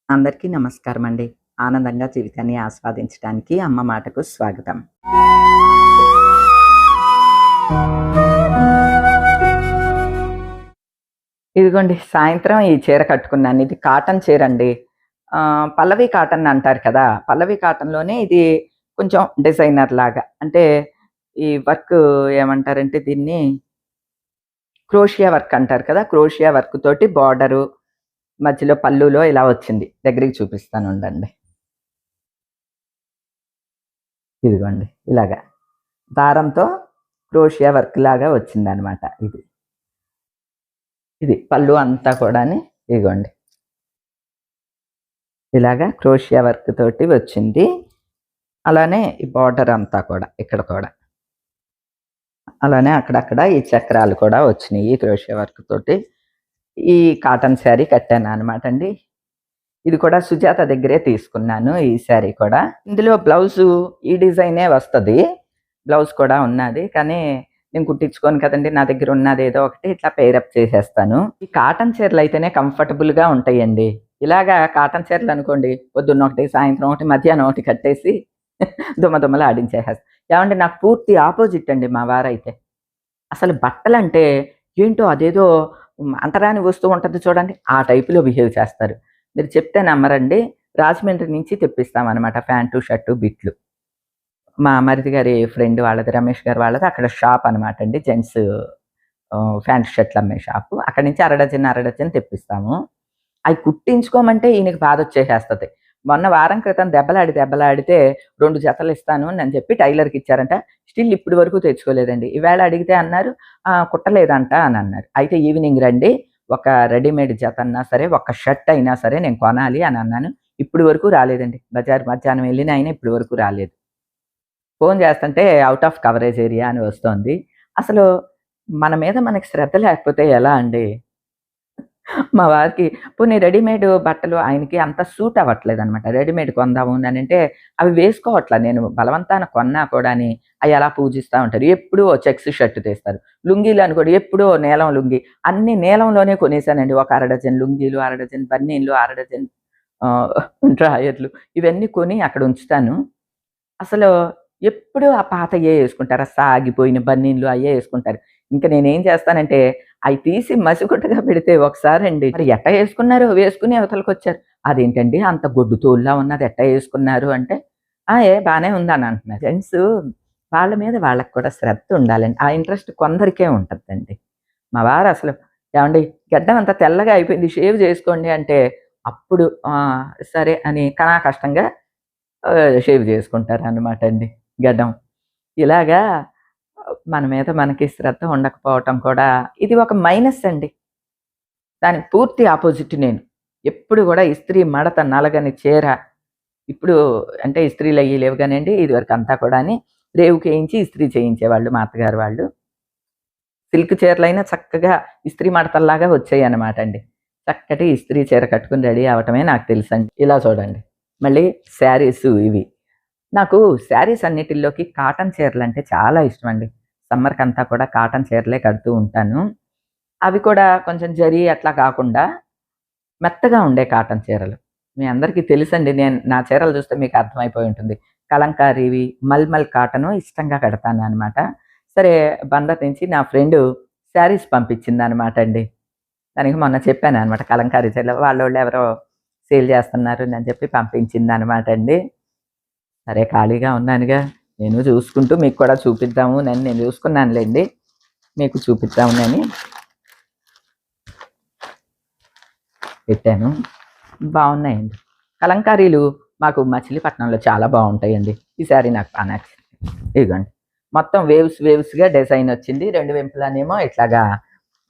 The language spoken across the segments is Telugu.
అందరికీ నమస్కారం అండి. ఆనందంగా జీవితాన్ని ఆస్వాదించడానికి అమ్మ మాటకు స్వాగతం. ఇదిగోండి సాయంత్రం ఈ చీర కట్టుకున్నాను. ఇది కాటన్ చీరండి. పల్లవి కాటన్ అంటారు కదా! పల్లవి కాటన్‌లోనే ఇది కొంచెం డిజైనర్ లాగా. అంటే ఈ వర్క్ ఏమంటారంటే దీన్ని క్రోషియా వర్క్ అంటారు కదా! క్రోషియా వర్క్ తోటి బోర్డరు, మధ్యలో పల్లులో ఇలా వచ్చింది. దగ్గరికి చూపిస్తాను ఉండండి. ఇదిగోండి ఇలాగా. దారంతో క్రోషియా వర్క్ లాగా వచ్చిందనమాట ఇది. ఇది పళ్ళు అంతా కూడాని ఇదిగోండి. ఇలాగా క్రోషియా వర్క్ తోటి వచ్చింది. అలానే ఈ బార్డర్ అంతా కూడా ఇక్కడ కూడా. అలానే అక్కడక్కడ ఈ చక్రాలు కూడా వచ్చినియి క్రోషియా వర్క్ తోటి. ఈ కాటన్ శారీ కట్టాననమాట అండి. ఇది కూడా సుజాత దగ్గరే తీసుకున్నాను ఈ శారీ కూడా. ఇందులో బ్లౌజు ఈ డిజైనే వస్తది. బ్లౌజ్ కూడా ఉన్నాది. కానీ నేను కుట్టించుకోను కదండీ! నా దగ్గర ఉన్నదేదో ఒకటి ఇట్లా పెయిరప్ చేసేస్తాను. ఈ కాటన్ చీరలయితేనే కంఫర్టబుల్‌గా ఉంటాయండి. ఇలాగా కాటన్ చీరలనుకోండి పొద్దున్న ఒకటి, సాయంత్రం ఒకటి, మధ్యాహ్నం ఒకటి కట్టేసి దుమ్మదుమ్మలు ఆడించేసేస్తా. ఏవండీ నాకు పూర్తి ఆపోజిట్ అండి మా వారైతే. అసలు బట్టలంటే ఏంటో అదేదో అంటరాని వస్తువు ఉంటది చూడండి, ఆ టైప్‌లో బిహేవ్ చేస్తారు. మీరు చెప్తే నమ్మరండి. రాజమండ్రి నుంచి తెప్పిస్తామనమాట ప్యాంటు, షర్టు, బిట్లు. మా మరిది గారి ఫ్రెండ్ వాళ్ళది, రమేష్ గారు వాళ్ళది అక్కడ షాప్ అనమాట అండి. జెంట్స్ ప్యాంట్ షర్ట్‌లు అమ్మే షాపు. అక్కడి నుంచి అర డజన్ తెప్పిస్తాము. అయి కుట్టించుకోమంటే ఈయనకి బాధొచ్చేసేస్తది. మొన్న వారం క్రితం దెబ్బలాడితే 2 జతలు ఇస్తాను అని చెప్పి టైలర్‌కి ఇచ్చారంట. స్టిల్ ఇప్పటి వరకు తెచ్చుకోలేదండి. ఈవేళ అడిగితే అన్నారు కుట్టలేదంట అని అన్నారు. అయితే ఈవినింగ్ రండి, ఒక రెడీమేడ్ జత అన్నా సరే, ఒక షర్ట్ అయినా సరే నేను కొనాలి అని అన్నాను. ఇప్పటి వరకు రాలేదండి. బజార్ మధ్యాహ్నం వెళ్ళిన ఆయన ఇప్పటి వరకు రాలేదు. ఫోను చేస్తుంటే ఔట్ ఆఫ్ కవరేజ్ ఏరియా అని వస్తోంది. అసలు మన మీద మనకి శ్రద్ధ లేకపోతే ఎలా అండి? మా వారికి పోనీ రెడీమేడ్ బట్టలు ఆయనకి అంత సూట్ అవ్వట్లేదనమాట. రెడీమేడ్ కొందాము అనంటే అవి వేసుకోవట్ల. నేను బలవంతాన కొన్నా కూడాని అయి అలా పూజిస్తా ఉంటారు. ఎప్పుడూ ఓ చెక్స్ షర్ట్ తెస్తారు. లుంగీలు అని కూడా ఎప్పుడూ నీలం లుంగీ. అన్నీ నీలంలోనే కొనేసానండి. ఒక అర డజన్ లుంగీలు, అర డజన్ బనీన్లు, అర డజన్ ఆహ్, డ్రాయర్లు ఇవన్నీ కొని అక్కడ ఉంచుతాను. అసలు ఎప్పుడూ ఆ పాతయ్యే యేసుకుంటారు. ఆ సాగిపోయిన బనీన్లు అయ్యే యేసుకుంటారు. ఇంక నేనేం చేస్తానంటే, అయి తీసి మసిగుట్టగా పెడితే ఒకసారండి, మరి ఎట్టా యేసుకున్నారు? వేసుకుని అవతలకొచ్చారు. అదేంటండి అంత గొడ్డు తోలులా ఉన్నది ఎట్టా యేసుకున్నారు అంటే, బానే ఉందని అంటున్నారు. జెంట్సు వాళ్ళ మీద వాళ్ళకి కూడా శ్రద్ధ ఉండాలండి. ఆ ఇంట్రెస్ట్ కొందరికే ఉంటదండి. మా వారసలు ఏవండీ గడ్డం అంతా తెల్లగా అయిపోయింది షేవ్ జేసుకోండి అంటే, అప్పుడు సరే అని కష్టంగా షేవ్ చేసుకుంటారనమాట అండి గడ్డం. ఇలాగా మన మీద మనకి శ్రద్ధ ఉండకపోవటం కూడా ఇది ఒక మైనస్ అండి. దానికి పూర్తి అపోజిట్ నేను. ఎప్పుడు గూడా ఇస్త్రీ మడత నలగని చీర ఇప్పుడు అంటే ఇస్త్రీలయ్యి లేవు గానండి. ఇదివరకంతా కూడాని రేవుకేయించి ఇస్త్రీ చేయించేవాళ్ళు మా అత్తగారు వాళ్ళు. సిల్క్ చీరలైనా చక్కగా ఇస్త్రీ మడతల్లాగా వచ్చాయన్నమాట అండి. చక్కటి ఇస్త్రీ చీర కట్టుకొని రెడీ అవ్వటమే నాకు తెలుసండి. ఇలా చూడండి. మళ్ళీ శారీసు ఇవి. నాకు శారీస్ అన్నిటిల్లోకి కాటన్ చీరలంటే చాలా ఇష్టమండి. సమ్మర్‌కంతా కూడా కాటన్ చీరలే కడుతూ ఉంటాను. అవి కూడా కొంచెం జరీ అట్లా కాకుండా మెత్తగా ఉండే కాటన్ చీరలు. మీ అందరికీ తెలుసండి. నా చీరలు చూస్తే మీకు అర్థమైపోయి ఉంటుంది. కలంకారీవి, మల్మల్ కాటను ఇష్టంగా కడతాననమాట. సరే బందర్ నుంచి నా ఫ్రెండు శారీస్ పంపించిందనమాట అండి. దానికి మొన్న చెప్పాననమాట కలంకారీ చీరలు వాళ్ళోళ్ళెవరో సేల్ చేస్తున్నారు అని చెప్పి పంపించిందనమాట అండి. సరే ఖాళీగా ఉన్నానుగా, నేను చూసుకుంటూ మీకు కూడా చూపిద్దాము నేను చూసుకున్నానులెండి. మీకు చూపిద్దామని పెట్టాను. బావున్నాయండి. కలంకారీలు మాకు మచిలీపట్నంలో చాలా బావుంటాయండి. ఈ శారీ నాకు బా నచ్చింది. ఇదిగోండి. మొత్తం వేవ్స్‌గా డిజైన్ వచ్చింది. 2 వైపులానేమో ఇట్లాగా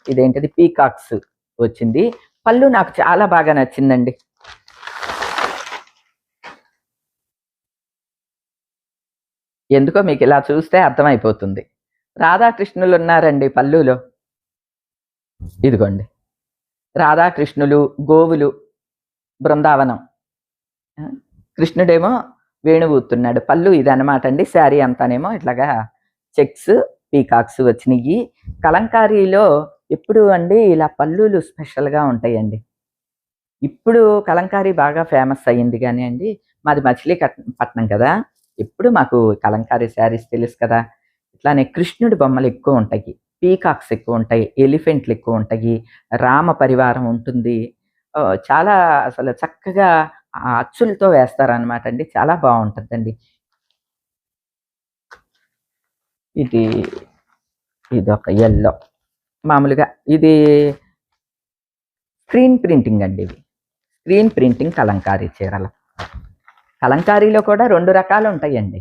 ఇదేంటిది పీకాక్స్ వచ్చింది. పళ్ళు నాకు చాలా బాగా నచ్చిందండి. ఎందుకో మీకిలా చూస్తే అర్థమైపోతుంది. రాధాకృష్ణులున్నారండి పళ్ళులో. ఇదిగోండి. రాధాకృష్ణులు, గోవులు, బృందావనం. ఆ! కృష్ణుడేమో వేణువు ఊతున్నాడు. పళ్ళు ఇదనమాట అండి. శారీ అంతానేమో ఇట్లాగా చెక్స్, పీకాక్స్ వచ్చినియి. కలంకారీలో ఎప్పుడు అండి ఇలా పళ్ళులు స్పెషల్‌గా ఉంటాయండి. ఇప్పుడు కలంకారీ బాగా ఫేమస్ అయ్యింది గానీ అండి, మాది మచిలీపట్నం కదా! ఎప్పుడు మాకు కలంకారీ శారీస్ తెలుసు కదా! ఇట్లానే కృష్ణుడి బొమ్మలు ఎక్కువుంటాయి. పీకాక్స్ ఎక్కువుంటాయి. ఎలిఫెంట్లు ఎక్కువుంటాయి. రామ పరివారం ఉంటుంది. చాలా అసలు చక్కగా అచ్చులతో వేస్తారనమాట అండి. చాలా బావుంటదండి. ఇది ఇదొక యెల్లో. మామూలుగా ఇది స్క్రీన్ ప్రింటింగ్ అండి ఇవి. స్క్రీన్ ప్రింటింగ్ కలంకారీ చీరలు. కలంకారీలో కూడా 2 రకాలుంటాయండి.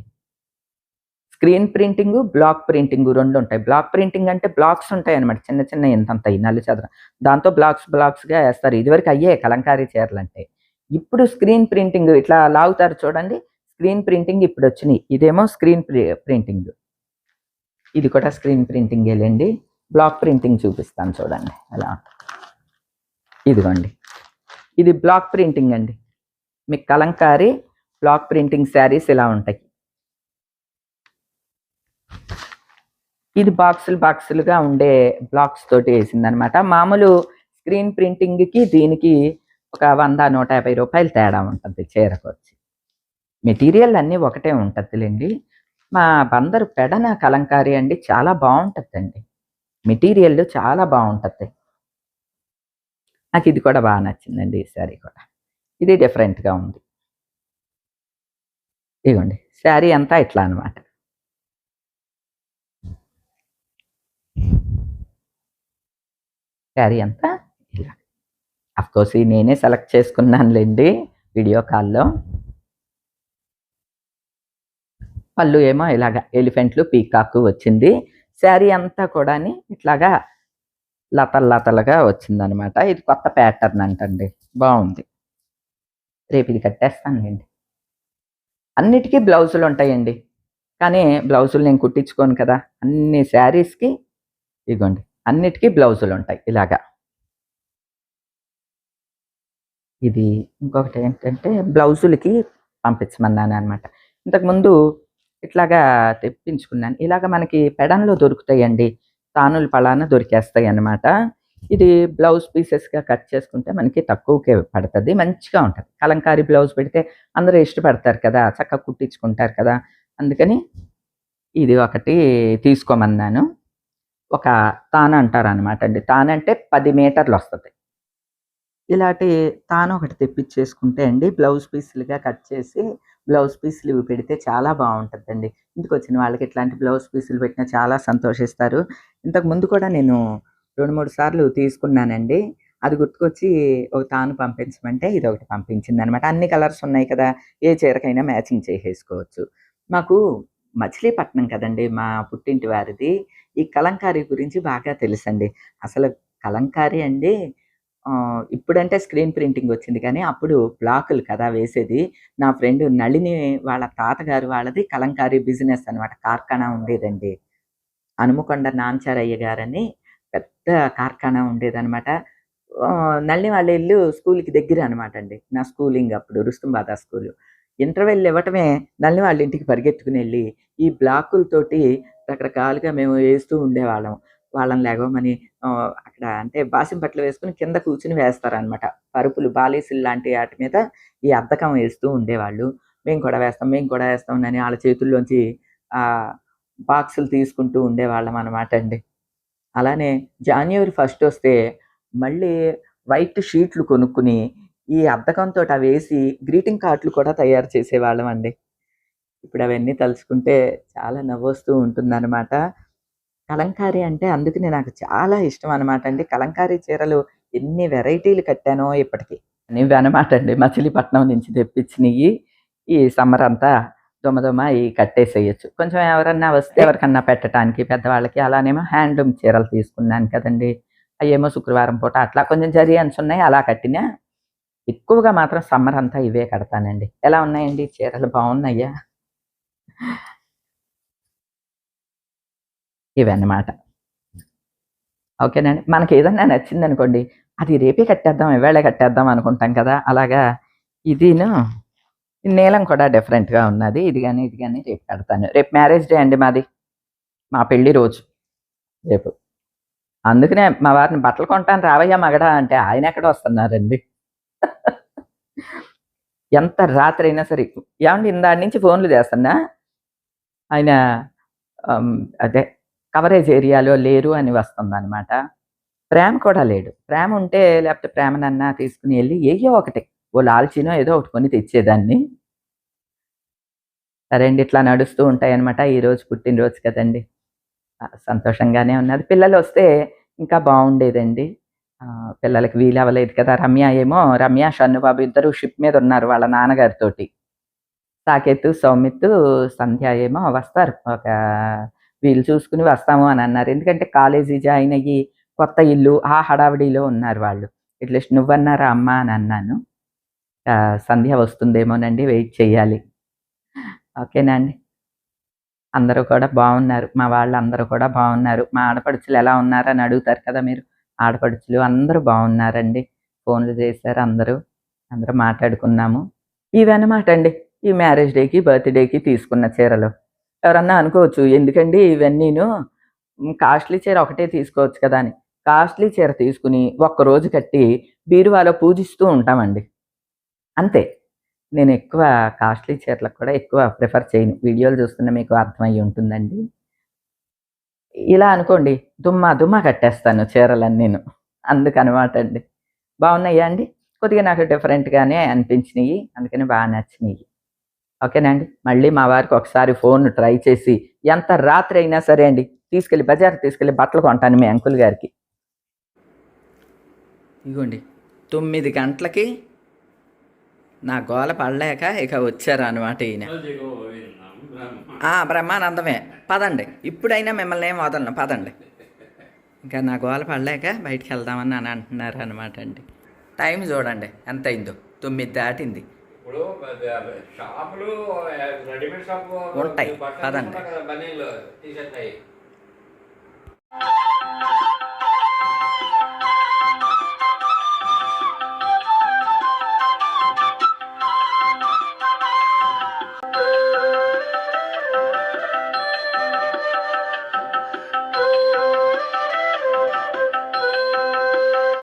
స్క్రీన్ ప్రింటింగు, బ్లాక్ ప్రింటింగు 2 ఉంటాయి. బ్లాక్ ప్రింటింగ్ అంటే బ్లాక్స్ ఉంటాయన్నమాట. చిన్న చిన్నయి ఇంతంతయి నల్లు చదరం. దాంతో బ్లాక్స్‌గా ఏస్తారు. ఇదివరకు అయ్యే కలంకారీ చీరలంటే. ఇప్పుడు స్క్రీన్ ప్రింటింగ్ ఇట్లా లాగుతారు చూడండి. స్క్రీన్ ప్రింటింగ్ ఇప్పుడొచ్చినియి. ఇదేమో స్క్రీన్ ప్రింటింగ్. ఇది కూడా స్క్రీన్ ప్రింటింగేలెండి. బ్లాక్ ప్రింటింగ్ చూపిస్తాను చూడండి ఎలా ఉంటదో. ఇదిగోండి. ఇది బ్లాక్ ప్రింటింగ్ అండి. మీకు కలంకారీ బ్లాక్ ప్రింటింగ్ శారీస్ ఇలా ఉంటాయి. ఇది బాక్సులుగా ఉండే బ్లాక్స్ తోటి ఏసిందనమాట. మామూలు స్క్రీన్ ప్రింటింగ్‌కి దీనికి ఒక 100, 150 రూపాయలు తేడా ఉంటది చీరకొచ్చి. మెటీరియల్ అన్నీ ఒకటే ఉంటదిలెండి. మా బందరు పెడన కలంకారీ అండి చాలా బావుంటదండి. మెటీరియల్ చాలా బావుంటది. నాకిది కూడా బా నచ్చిందండి ఈ శారీ కూడా. ఇది డిఫరెంట్‌గా ఉంది. ఇగోండి శారీ అంతా ఇట్లా అనమాట. శారీ అంతా ఇలా. అఫ్‌కోర్స్ ఇది నేనే సెలెక్ట్ చేసుకున్నానులెండి వీడియో కాల్‌లో. పళ్ళు ఏమో ఇలాగ ఎలిఫెంట్లు, పీకాకు వచ్చింది. శారీ అంతా కూడాని ఇట్లాగా లతలుగా వచ్చిందనమాట. ఇది కొత్త ప్యాటర్న్ అంటండి. బావుంది. రేపు ఇది కట్టేస్తానులెండి. అన్నిటికి బ్లౌజులుంటాయండి. కానీ బ్లౌజులు నేను కుట్టించుకోను కదా! అన్ని శారీస్‌కి ఇగోండి అన్నిటికి బ్లౌజులుంటాయి ఇలాగా. ఇది ఇంకొకటేంటంటే బ్లౌజులకి పంపించమన్నాననమాట. ఇంతకుముందు ఇట్లాగా తెప్పించుకున్నాను. ఇలాగ మనకి పెడన్‌లో దొరుకుతాయండి. తానులు పళాన దొరికేస్తాయన్నమాట. ఇది బ్లౌజ్ పీసెస్‌గా కట్ చేసుకుంటే మనకి తక్కువకే పడతది. మంచిగా ఉంటది. కలంకారీ బ్లౌజ్ పెడితే అందరూ ఇష్టపడతారు కదా! చక్కగా కుట్టించుకుంటారు కదా! అందుకని ఇది ఒకటి తీసుకోమన్నాను. ఒక తాను అంటారనమాట అండి. తానంటే 10 మీటర్లొస్తది. ఇలాంటి తాను ఒకటి తెప్పిచ్చేసుకుంటే అండి బ్లౌజ్ పీసులుగా కట్ చేసి, బ్లౌజ్ పీసులు ఇవి పెడితే చాలా బావుంటదండి. ఇంటికొచ్చిన వాళ్ళకి ఇట్లాంటి బ్లౌజ్ పీసులు పెట్టినా చాలా సంతోషిస్తారు. ఇంతకు ముందు కూడా నేను 2, 3 సార్లు తీసుకున్నానండి. అది గుర్తుకొచ్చి ఒక తాను పంపించమంటే ఇదొకటి పంపించిందనమాట. అన్ని కలర్స్ ఉన్నాయి కదా! ఏ చీరకైనా మ్యాచింగ్ చేసేసుకోవచ్చు. మాకు మచిలీపట్నం కదండీ! మా పుట్టింటి వారిది. ఈ కలంకారీ గురించి బాగా తెలుసండి. అసలు కలంకారీ అండి ఇప్పుడంటే స్క్రీన్ ప్రింటింగ్ వచ్చింది కానీ, అప్పుడు బ్లాకులు కదా వేసేది. నా ఫ్రెండ్ నళిని వాళ్ళ తాతగారు వాళ్ళది కలంకారీ బిజినెస్ అనమాట. కార్ఖానా ఉండేదండి. హనుమకొండ నాంచారయ్య గారని పెద్ద కార్ఖానా ఉండేదనమాట. నళిని వాళ్ళ ఇల్లు స్కూలుకి దగ్గర అనమాట అండి. నా స్కూలింగ్ అప్పుడు రుస్తుంబాద స్కూలు. ఇంటర్వెల్ ఇవ్వటమే నళిని వాళ్ళ ఇంటికి పరిగెత్తుకునెళ్ళి, ఈ బ్లాకులతోటి రకరకాలుగా మేము ఏస్తూ ఉండేవాళ్ళం. వాళ్ళని లెగవమని అక్కడ అంటే బాసిం బట్టలు వేసుకొని కింద కూర్చొని వేస్తారనమాట. పరుపులు బాలీసులు లాంటి ఆటి మీద ఈ అద్దకం వేస్తూ ఉండేవాళ్ళు. మేము కూడా వేస్తాం అని ఆళ్ళ చేతుల్లోంచి ఆహ్, బాక్సులు తీసుకుంటూ ఉండేవాళ్ళం అనమాట అండి. అలానే జాన్యువరి ఫస్టొస్తే మళ్ళీ వైట్ షీట్లు కొనుక్కొని, ఈ అద్దకంతోటి అవేసి గ్రీటింగ్ కార్డ్‌లు కూడా తయారు చేసేవాళ్ళమండి. ఇప్పుడవన్నీ తలుచుకుంటే చాలా నవ్వొస్తూ ఉంటుందనమాట. కలంకారీ అంటే అందుకనే నాకు చాలా ఇష్టం అనమాట అండి. కలంకారీ చీరలు ఎన్ని వెరైటీలు కట్టానో ఇప్పటికి. ఇవన్నమాట అండి మచిలీపట్నం నుంచి తెప్పించినియి. ఈ సమ్మరంతా దుమ కట్టేసేయొచ్చు. కొంచెం ఎవరన్నా వస్తే ఎవరికన్నా పెట్టటానికి పెద్దవాళ్ళకి అలానేమో హ్యాండ్లూమ్ చీరలు తీసుకున్నాను కదండీ! అయ్యేమో శుక్రవారం పూట అట్లా కొంచెం జరీ అంచున్నాయి అలా కట్టినా. ఎక్కువగా మాత్రం సమ్మరంతా ఇవే కడతానండి. ఎలా ఉన్నాయండి చీరలు బావున్నాయా? ఇవన్నమాట. ఓకేనండి. మనకేదన్నా నచ్చిందనుకోండి, అది రేపే కట్టేద్దాం, ఇవాళే కట్టేద్దాం అనుకుంటాం కదా! అలాగా ఇదిను నీలం కూడా డిఫరెంట్‌గా ఉన్నది. ఇది గాని రేపు కడతాను. రేపు మ్యారేజ్ డే అండి మాది. మా పెళ్లి రోజు రేపు. అందుకనే మా వారిని బట్టలు కొంటాను రావయ్యా మగడా అంటే ఆయనెక్కడ వస్తున్నారండి. ఎంత రాత్రి అయినా సరే ఏమండి ఇందాడి నుంచి ఫోన్లు చేస్తున్నా ఆయన అదే కవరేజ్ ఏరియాలో లేరు అని వస్తుందనమాట. ప్రేమ కూడా లేడు. ప్రేమ ఉంటే లేకపోతే ప్రేమనన్నా తీసుకొని ఎళ్లి ఏయ్యో ఒకటి ఓ లాల్చీనో ఏదో ఒకటి కొని తెచ్చేదాన్ని. సరే అండి. ఇట్లా నడుస్తూ ఉంటాయనమాట. ఈరోజు పుట్టినరోజు కదండీ! సంతోషంగానే ఉన్నది. పిల్లలొస్తే ఇంకా బావుండేదండి. పిల్లలకి వీలవ్వలేదు కదా! రమ్య, షన్నుబాబు ఇద్దరు షిప్ మీద ఉన్నారు వాళ్ళ నాన్నగారితోటి. సాకేతు, సౌమిత్తు, సంధ్య ఏమో వస్తారు. వీలు చూసుకొని వస్తాము అనన్నారు. ఎందుకంటే కాలేజీ జాయిన్ అయ్యి కొత్త ఇల్లు ఆ హడావిడిలో ఉన్నారు వాళ్ళు. అట్‌లీస్ట్ నువ్వన్నా రమ్మా అనన్నాను. సంధ్య వస్తుందేమోనండి వెయిట్ చేయాలి. ఓకేనా అండి. అందరూ కూడా బావున్నారు. మా వాళ్ళందరూ కూడా బావున్నారు. మా ఆడపడుచులు ఎలా ఉన్నారని అడుగుతారు కదా మీరు. ఆడపడుచులు అందరూ బావున్నారండి. ఫోన్లు చేశారు అందరూ. అందరూ మాట్లాడుకున్నాము. ఇవన్నమాట అండి. ఈ మ్యారేజ్ డేకి, బర్త్‌డేకి తీసుకున్న చీరలు. ఎవరన్నా అనుకోవచ్చు ఎందుకండి ఇవన్నీను కాస్ట్‌లీ చీర ఒకటే తీసుకోవచ్చు కదా! అని. కాస్ట్‌లీ చీర తీసుకొని ఒక్కరోజు కట్టి బీరువాలో పూజిస్తూ ఉంటామండి. అంతే. నేనెక్కువ కాస్ట్‌లీ చీరలకు కూడా ఎక్కువ ప్రిఫర్ చేయను. వీడియోలు చూస్తున్న మీకు అర్థమయ్యి ఉంటుందండి. ఇలా అనుకోండి దుమ్మా కట్టేస్తాను చీరలన్నీను. అందుకనమాట అండి. బావున్నాయా అండి? కొద్దిగా నాకు డిఫరెంట్‌గానే అనిపించినియి. అందుకని బా నచ్చినియి. ఓకేనా అండి. మళ్ళీ మా వారికి ఒకసారి ఫోన్ ట్రై చేసి ఎంత రాత్రైనా సరే అండి బజార్‌కి తీసుకెళ్ళి బట్టలు కొంటాను మీ అంకుల్ గారికి. ఇగోండి 9 గంటలకి నా గోల పడలేక ఇక వచ్చారనమాట ఈయన. బ్రహ్మానందమే. పదండి. ఇప్పుడైనా మిమ్మల్ని ఏం వదలను పదండి. ఇంకా నా గోల పడలేక బయటికెళ్దామని అని అంటున్నారనమాట అండి. టైం చూడండి ఎంతయిందో 9 దాటింది. ఇప్పుడు షాపులు రెడీమేడ్ షాపు ఉంటాయి పదండి. బనీన్లు టీ షర్ట్ అయ్యి